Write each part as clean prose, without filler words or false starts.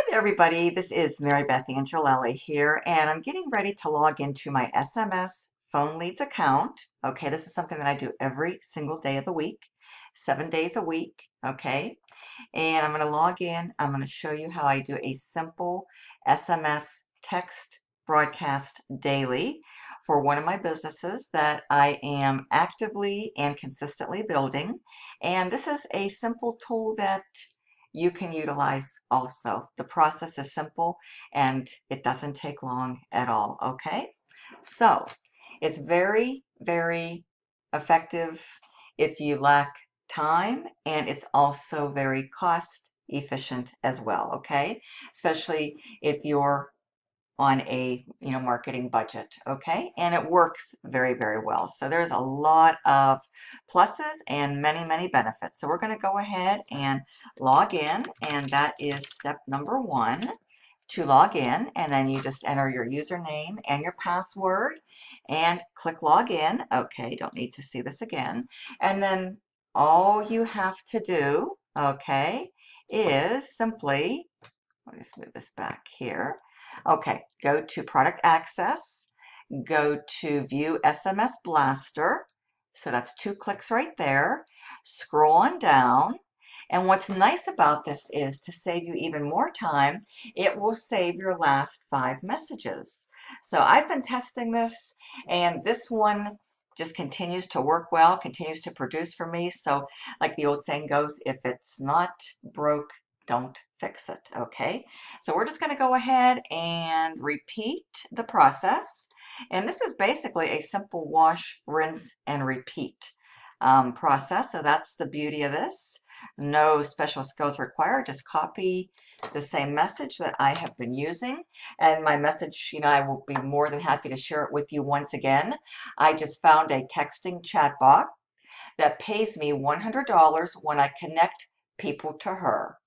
there, everybody. This is Marybeth here, and I'm getting ready to log into my SMS Phone Leads account. Okay, this is something that I do every single day of the week, 7 days a week. Okay, and I'm going to log in. I'm going to show you how I do a simple SMS text broadcast daily for one of my businesses that I am actively and consistently building. And this is a simple tool that you can utilize also. The process is simple and it doesn't take long at all. Okay, so it's very, very effective if you lack time, and it's also very cost efficient as well. Okay, especially if you're on a marketing budget. Okay, and it works very, very well. So there's a lot of pluses and many benefits. So we're going to go ahead and log in, and that is step number one, to log in. And then you just enter your username and your password and click log in. Okay, don't need to see this again. And then all you have to do, okay, is simply, let me just move this back here. Okay, go to Product Access, go to View SMS Blaster. So that's 2 clicks right there. Scroll on down. And what's nice about this is, to save you even more time, it will save your last 5 messages. So I've been testing this, and this one just continues to work well, continues to produce for me. So like the old saying goes, if it's not broke, don't fix it. Okay, so we're just going to go ahead and repeat the process. And this is basically a simple wash, rinse, and repeat process. So that's the beauty of this. No special skills required. Just copy the same message that I have been using. And my message, I will be more than happy to share it with you once again. I just found a texting chatbot that pays me $100 when I connect people to her.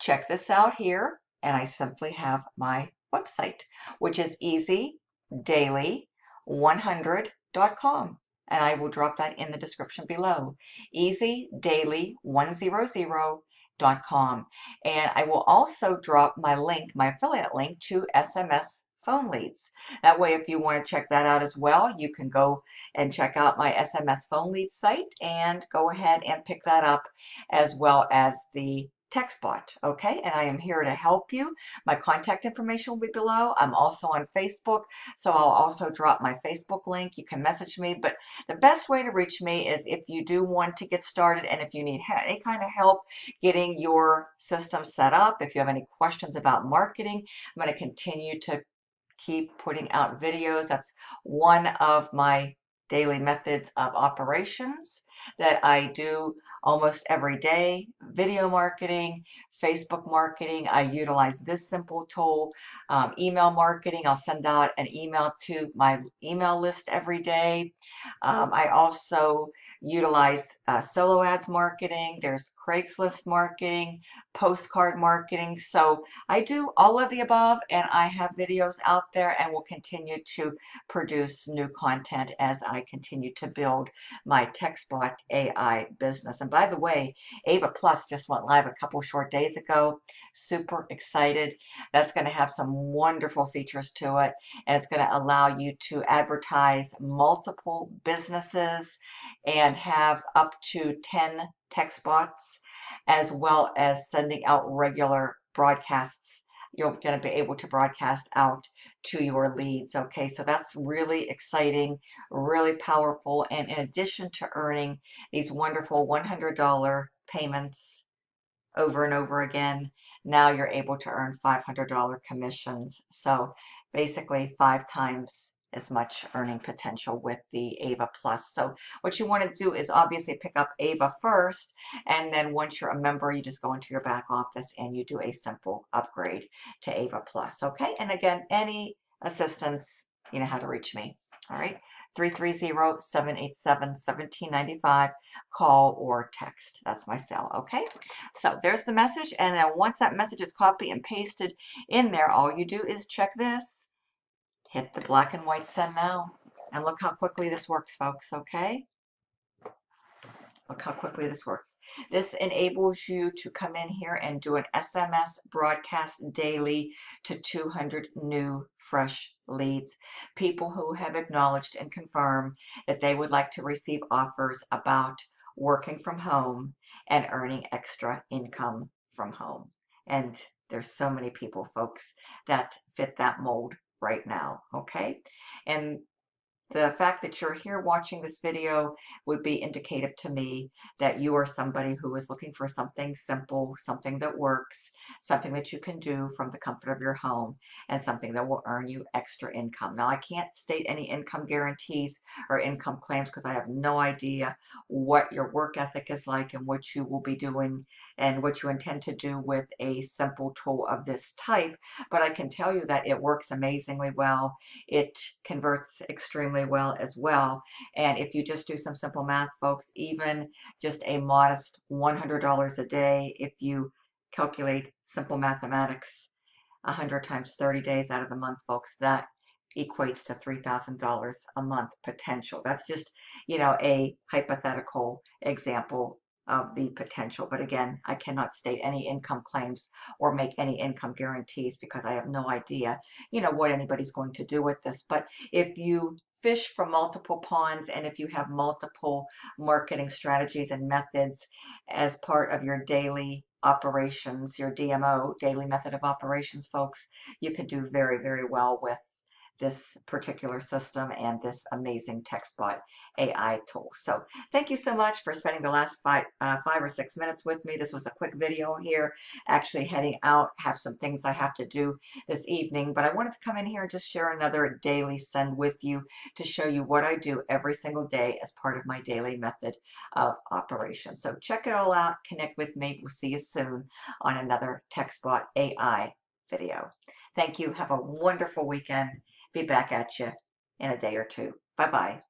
Check this out here, and I simply have my website, which is easydaily100.com. And I will drop that in the description below. easydaily100.com. And I will also drop my link, my affiliate link, to SMS Phone Leads. That way, if you want to check that out as well, you can go and check out my SMS Phone Leads site and go ahead and pick that up, as well as the TextBot. Okay, and I am here to help you. My contact information will be below. I'm also on Facebook, so I'll also drop my Facebook link. You can message me, but the best way to reach me is if you do want to get started, and if you need any kind of help getting your system set up, if you have any questions about marketing. I'm going to continue to keep putting out videos. That's one of my daily methods of operations that I do almost every day. Video marketing, Facebook marketing. I utilize this simple tool. Email marketing. I'll send out an email to my email list every day. I also utilize solo ads marketing. There's Craigslist marketing, postcard marketing. So I do all of the above, and I have videos out there and will continue to produce new content as I continue to build my TextBot AI business. And by the way, Ava Plus just went live a couple short days ago. Super excited. That's going to have some wonderful features to it, and it's going to allow you to advertise multiple businesses and have up to 10 text bots, as well as sending out regular broadcasts. You're going to be able to broadcast out to your leads. Okay, so that's really exciting, really powerful. And in addition to earning these wonderful $100 payments over and over again, now you're able to earn $500 commissions. So basically 5 times as much earning potential with the Ava Plus. So what you want to do is obviously pick up Ava first, and then once you're a member, you just go into your back office and you do a simple upgrade to Ava Plus. Okay, and again, any assistance, you know how to reach me. All right, 330-787-1795, call or text. That's my cell. Okay, so there's the message, and then once that message is copied and pasted in there, all you do is check this. Hit the black and white send now, and look how quickly this works, folks. Okay, Look how quickly this works. This enables you to come in here and do an SMS broadcast daily to 200 new fresh leads. People who have acknowledged and confirmed that they would like to receive offers about working from home and earning extra income from home. And there's so many people, folks, that fit that mold right now, okay? And the fact that you're here watching this video would be indicative to me that you are somebody who is looking for something simple, something that works, something that you can do from the comfort of your home, and something that will earn you extra income. Now, I can't state any income guarantees or income claims because I have no idea what your work ethic is like and what you will be doing and what you intend to do with a simple tool of this type. But I can tell you that it works amazingly well. It converts extremely well as well. And if you just do some simple math, folks, even just a modest $100 a day, if you calculate simple mathematics, 100 times 30 days out of the month, folks, that equates to $3,000 a month potential. That's just, a hypothetical example of the potential. But again, I cannot state any income claims or make any income guarantees because I have no idea, what anybody's going to do with this. But if you fish from multiple ponds and if you have multiple marketing strategies and methods as part of your daily operations, your DMO, daily method of operations, folks, you can do very, very well with this particular system and this amazing TextBot AI tool. So thank you so much for spending the last 5 or 6 minutes with me. This was a quick video here, actually heading out, have some things I have to do this evening, but I wanted to come in here and just share another daily send with you to show you what I do every single day as part of my daily method of operation. So check it all out, connect with me. We'll see you soon on another TextBot AI video. Thank you. Have a wonderful weekend. Be back at you in a day or two. Bye-bye.